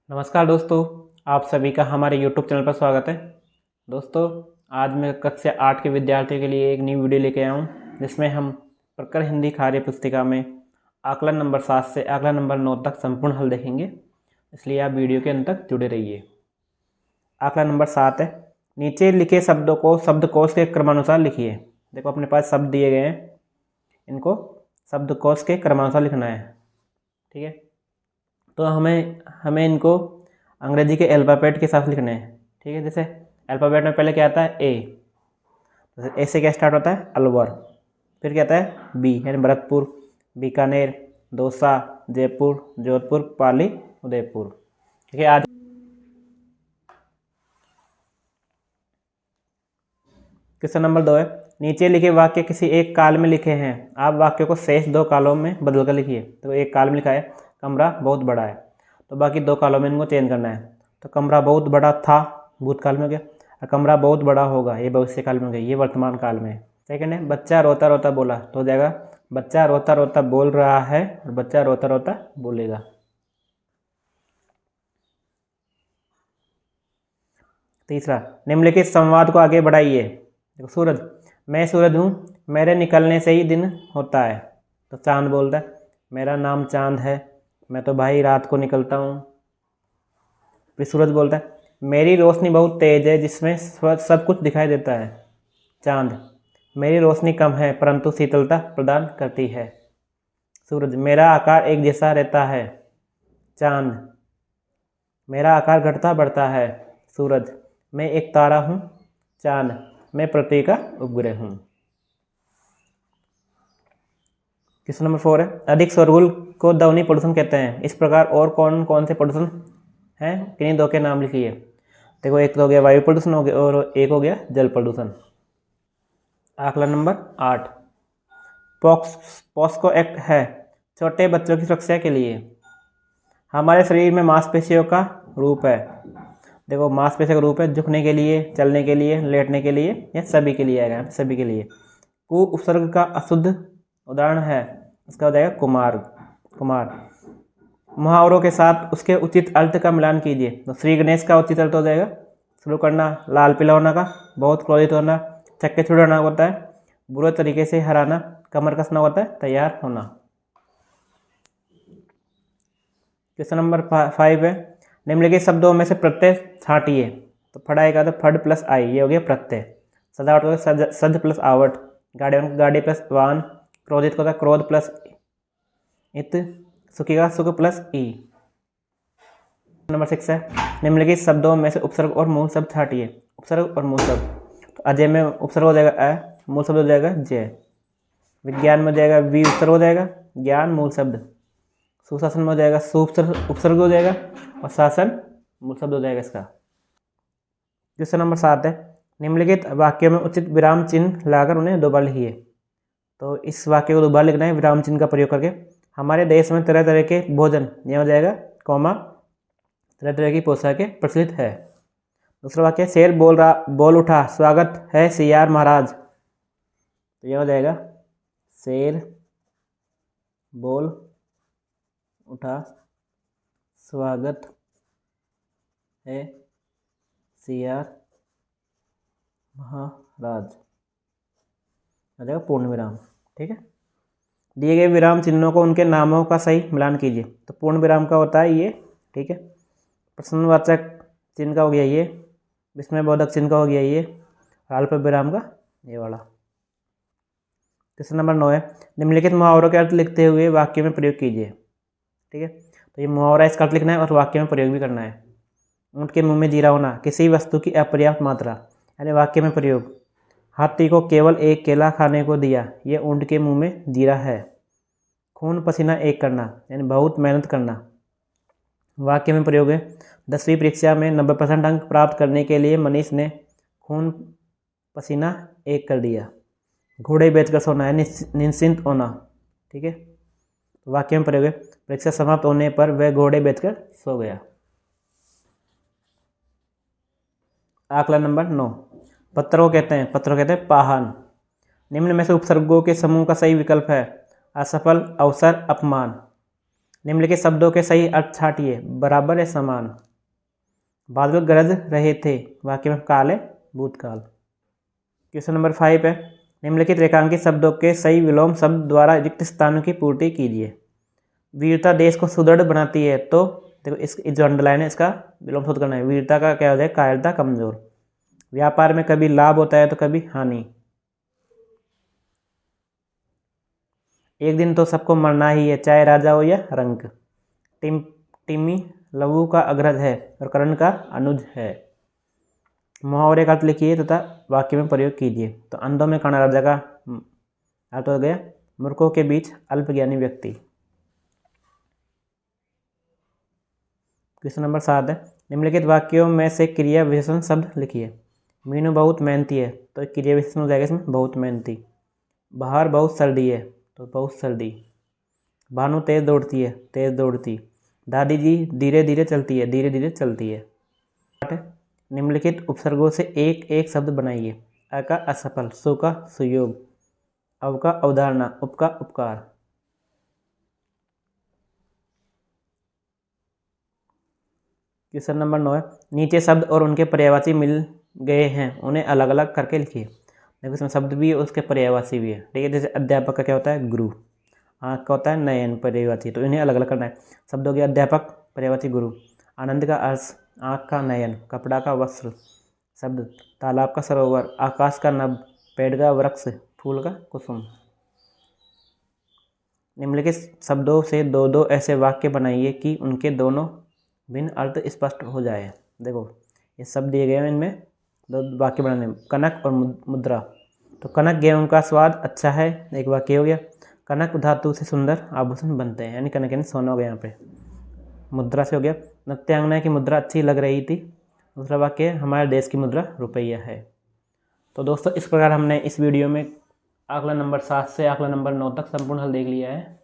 नमस्कार दोस्तों, आप सभी का हमारे YouTube चैनल पर स्वागत है। दोस्तों, आज मैं कक्षा 8 के विद्यार्थियों के लिए एक न्यू वीडियो लेके आया हूँ, जिसमें हम प्रकर हिंदी कार्य पुस्तिका में आकलन नंबर 7 से आकलन नंबर 9 तक संपूर्ण हल देखेंगे। इसलिए आप वीडियो के अंत तक जुड़े रहिए। आकलन नंबर 7 है, नीचे लिखे शब्दों को शब्दकोश के क्रमानुसार लिखिए। देखो, अपने पास शब्द दिए गए हैं, इनको शब्दकोश के क्रमानुसार लिखना है। ठीक है, तो हमें इनको अंग्रेजी के अल्फ़ाबेट के साथ लिखने हैं। ठीक है, जैसे अल्फ़ाबेट में पहले क्या आता है? ए। ए से क्या स्टार्ट होता है? अलवर। फिर क्या आता है? बी यानी भरतपुर, बीकानेर, दौसा, जयपुर, जोधपुर, पाली, उदयपुर। ठीक है, आज क्वेश्चन नंबर 2 है, नीचे लिखे वाक्य किसी एक काल में लिखे हैं। आप वाक्य को शेष 2 कालों में बदल कर लिखिए। तो एक काल में लिखा है कमरा बहुत बड़ा है, तो बाकी 2 कालों में इनको चेंज करना है। तो कमरा बहुत बड़ा था, भूतकाल में हो गया, और कमरा बहुत बड़ा होगा, ये भविष्य काल में हो गया, ये वर्तमान काल में है। सेकंड है, बच्चा रोता रोता बोला, तो हो जाएगा बच्चा रोता रोता बोल रहा है और बच्चा रोता रोता बोलेगा। तीसरा, निम्नलिखित संवाद को आगे बढ़ाइए। देखो, सूरज, मैं सूरज हूँ, मेरे निकलने से ही दिन होता है। तो चांद बोलता है, मेरा नाम चांद है, मैं तो भाई रात को निकलता हूँ। फिर सूरज बोलता है, मेरी रोशनी बहुत तेज है, जिसमें सब कुछ दिखाई देता है। चांद, मेरी रोशनी कम है परंतु शीतलता प्रदान करती है। सूरज, मेरा आकार एक जैसा रहता है। चांद, मेरा आकार घटता बढ़ता है। सूरज, मैं एक तारा हूँ। चांद, मैं पृथ्वी का उपग्रह हूँ। क्वेश्चन नंबर 4 है, अधिक शोरगुल को ध्वनि प्रदूषण कहते हैं। इस प्रकार और कौन कौन से प्रदूषण हैं, किन्हीं 2 के नाम लिखिए। देखो, एक तो हो गया वायु प्रदूषण हो गया और एक हो गया जल प्रदूषण। आकलन नंबर 8, पॉक्सो एक्ट है छोटे बच्चों की सुरक्षा के लिए। हमारे शरीर में मांसपेशियों का रूप है। देखो, मांसपेशियों का रूप है झुकने के लिए, चलने के लिए, लेटने के लिए, या सभी के लिए आएगा, सभी के लिए। कु उपसर्ग का अशुद्ध उदाहरण है, इसका हो जाएगा कुमार। मुहावरों के साथ उसके उचित अर्थ का मिलान कीजिए। तो श्री गणेश का उचित अर्थ हो जाएगा शुरू करना, लाल पीला होना का, बहुत क्रोधित होना, चक्के छुड़ाना होता है, बुरे तरीके से हराना, कमर कसना होता है, तैयार होना। क्वेश्चन नंबर 5 है, निम्नलिखित शब्दों में से प्रत्यय छांटिए। तो फड़ाएगा तो फड़ प्लस आई, ये हो गया प्रत्यय। सजावट हो गया सज प्लस आवट, गाड़ी प्लस वाहन, क्रोधित होता है क्रोध प्लस इत, सुखी का सुख प्लस ई। नंबर 6 है, निम्नलिखित शब्दों में से उपसर्ग और मूल शब्द छांटिए। उपसर्ग और मूल शब्द, तो अजय में उपसर्ग हो जाएगा अ, मूल शब्द हो जाएगा जय। विज्ञान में हो जाएगा वी, उपसर्ग हो जाएगा, ज्ञान मूल शब्द। सुशासन में हो जाएगा सु, उपसर्ग हो जाएगा, और शासन मूल शब्द हो जाएगा इसका। क्वेश्चन नंबर 7 है, निम्नलिखित वाक्यों में उचित विराम चिन्ह लाकर उन्हें दोबारा लिखिए। तो इस वाक्य को दोबारा लिखना है विराम चिन्ह का प्रयोग करके। हमारे देश में तरह तरह के भोजन, यह हो जाएगा कॉमा, तरह तरह की पोशाकें प्रचलित है। दूसरा वाक्य, शेर बोल उठा, स्वागत है सियार महाराज। तो यह हो जाएगा शेर बोल उठा, स्वागत है सियार महाराज, हो जाएगा पूर्ण विराम। ठीक है, दिए गए विराम चिन्हों को उनके नामों का सही मिलान कीजिए। तो पूर्ण विराम का होता है ये, ठीक है, प्रश्नवाचक चिन्ह का हो गया ये, विस्मयबोधक चिन्ह का हो गया ये, अल्प विराम का ये वाला। क्वेश्चन नंबर 9 है, निम्नलिखित मुहावरों के अर्थ लिखते हुए वाक्य में प्रयोग कीजिए। ठीक है, तो ये मुहावरा इसका अर्थ लिखना है और वाक्य में प्रयोग भी करना है। ऊँट के मुंह में जीरा होना, किसी वस्तु की अपर्याप्त मात्रा, यानी वाक्य में प्रयोग। हाथी को केवल एक केला खाने को दिया, ये ऊँट के मुंह में जीरा है। खून पसीना एक करना, यानी बहुत मेहनत करना, वाक्य में प्रयोग है। 10वीं परीक्षा में 90% अंक प्राप्त करने के लिए मनीष ने खून पसीना एक कर दिया। घोड़े बेचकर सोना, यानी निश्चिंत होना। ठीक है, वाक्य में प्रयोग है, परीक्षा समाप्त होने पर वह घोड़े बेचकर सो गया। आकलन नंबर 9, पत्र को कहते हैं पाहन। निम्न में से उपसर्गों के समूह का सही विकल्प है असफल, अवसर, अपमान। निम्नलिखित शब्दों के सही अर्थ छांटिए। बराबर या समान। बादल गरज रहे थे, वाक्य में काल है भूतकाल। क्वेश्चन नंबर 5 है, निम्नलिखित रेखांकित शब्दों के सही विलोम शब्द द्वारा रिक्त स्थानों की पूर्ति कीजिए। वीरता देश को सुदृढ़ बनाती है, तो देखो इस जो अंडरलाइन है इसका विलोम शब्द करना है। वीरता का क्या होता है? कायरता, कमजोर। व्यापार में कभी लाभ होता है तो कभी हानि। एक दिन तो सबको मरना ही है, चाहे राजा हो या रंक। टिम्मी लघु का अग्रज है और कर्ण का अनुज है। मुहावरे का अर्थ लिखिए तथा वाक्य में प्रयोग कीजिए। तो अंधों में कर्ण राजा का अर्थ हो गया मूर्खों के बीच अल्पज्ञानी व्यक्ति। क्वेश्चन नंबर 7 है, निम्नलिखित वाक्यों में से क्रिया विशेषण शब्द लिखिए। मीनू बहुत मेहनती है, तो क्रिया विशेषण हो जाएगा इसमें बहुत मेहनती। बाहर बहुत सर्दी है, तो बहुत सर्दी। भानु तेज दौड़ती है, तेज दौड़ती। दादी जी धीरे धीरे चलती है, धीरे धीरे चलती है। निम्नलिखित उपसर्गों से एक एक शब्द बनाइए। अ का असफल, सु का सुयोग, अव का अवधारणा, उप का उपकार। क्वेश्चन नंबर 9 है, नीचे शब्द और उनके पर्यायवाची मिल गए हैं, उन्हें अलग अलग करके लिखिए। देखो इसमें शब्द भी है, उसके पर्यायवाची भी है। ठीक है, जैसे अध्यापक का क्या होता है? गुरु। आँख का होता है नयन, पर्यायवाची। तो इन्हें अलग अलग करना है। शब्दों के अध्यापक, पर्यायवाची गुरु। आनंद का अर्श, आँख का नयन, कपड़ा का वस्त्र। शब्द तालाब का सरोवर, आकाश का नभ, पेड़ का वृक्ष, फूल का कुसुम। निम्नलिखित शब्दों से दो दो ऐसे वाक्य बनाइए कि उनके दोनों भिन्न अर्थ स्पष्ट हो जाए। देखो ये शब्द दिए गए हैं, इनमें दो वाक्य बनाने। कनक और मुद्रा। तो कनक गेहूं का स्वाद अच्छा है, एक वाक्य हो गया। कनक धातु से सुंदर आभूषण बनते हैं, यानी कनक यानी सोना हो गया यहाँ पे। मुद्रा से हो गया नृत्यांगना की मुद्रा अच्छी लग रही थी। दूसरा वाक्य हमारे देश की मुद्रा रुपया है। तो दोस्तों इस प्रकार हमने इस वीडियो में आंकड़ा नंबर 7 से आंकड़ा नंबर 9 तक संपूर्ण हल देख लिया है।